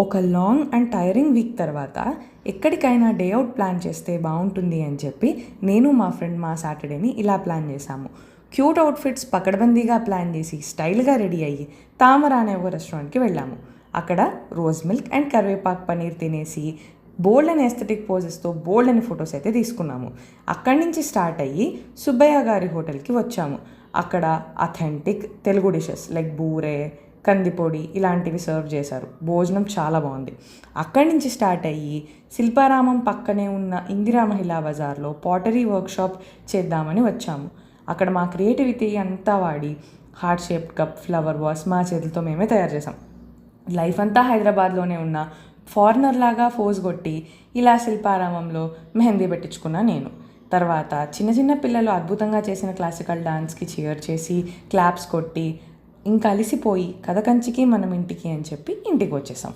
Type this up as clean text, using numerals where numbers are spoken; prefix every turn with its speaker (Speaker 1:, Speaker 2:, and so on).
Speaker 1: ఒక long and tiring week తర్వాత ఎక్కడికైనా డే అవుట్ ప్లాన్ చేస్తే బాగుంటుంది అని చెప్పి నేను మా ఫ్రెండ్ మా సాటర్డేని ఇలా ప్లాన్ చేశాము. క్యూట్ అవుట్ఫిట్స్ పకడ్బందీగా ప్లాన్ చేసి స్టైల్గా రెడీ అయ్యి తామరా అనే ఒక రెస్టారెంట్కి వెళ్ళాము. అక్కడ రోజ్ మిల్క్ అండ్ కరివేపాక్ పనీర్ తినేసి బోల్డ్ అండ్ ఎస్థెటిక్ పోజెస్తో బోల్డ్ అని ఫొటోస్ అయితే తీసుకున్నాము. అక్కడి నుంచి స్టార్ట్ అయ్యి సుబ్బయ్య గారి హోటల్కి వచ్చాము. అక్కడ అథెంటిక్ తెలుగు డిషెస్ లైక్ బూరే, కందిపొడి ఇలాంటివి సర్వ్ చేశారు. భోజనం చాలా బాగుంది. అక్కడి నుంచి స్టార్ట్ అయ్యి శిల్పారామం పక్కనే ఉన్న ఇందిరా మహిళా బజార్లో పాటరీ వర్క్షాప్ చేద్దామని వచ్చాము. అక్కడ మా క్రియేటివిటీ అంతా వాడి heart shaped cup, flower vase మా చేతులతో మేమే తయారు చేసాం. లైఫ్ అంతా హైదరాబాద్లోనే ఉన్న ఫారినర్ లాగా ఫోజ్ కొట్టి ఇలా శిల్పారామంలో మెహందీ పెట్టించుకున్నా నేను. తర్వాత చిన్న చిన్న పిల్లలు అద్భుతంగా చేసిన క్లాసికల్ డాన్స్కి చీర్ చేసి క్లాప్స్ కొట్టి ఇంకా అలిసిపోయి కథ కంచికి మనం ఇంటికి అని చెప్పి ఇంటికి వచ్చేసాం.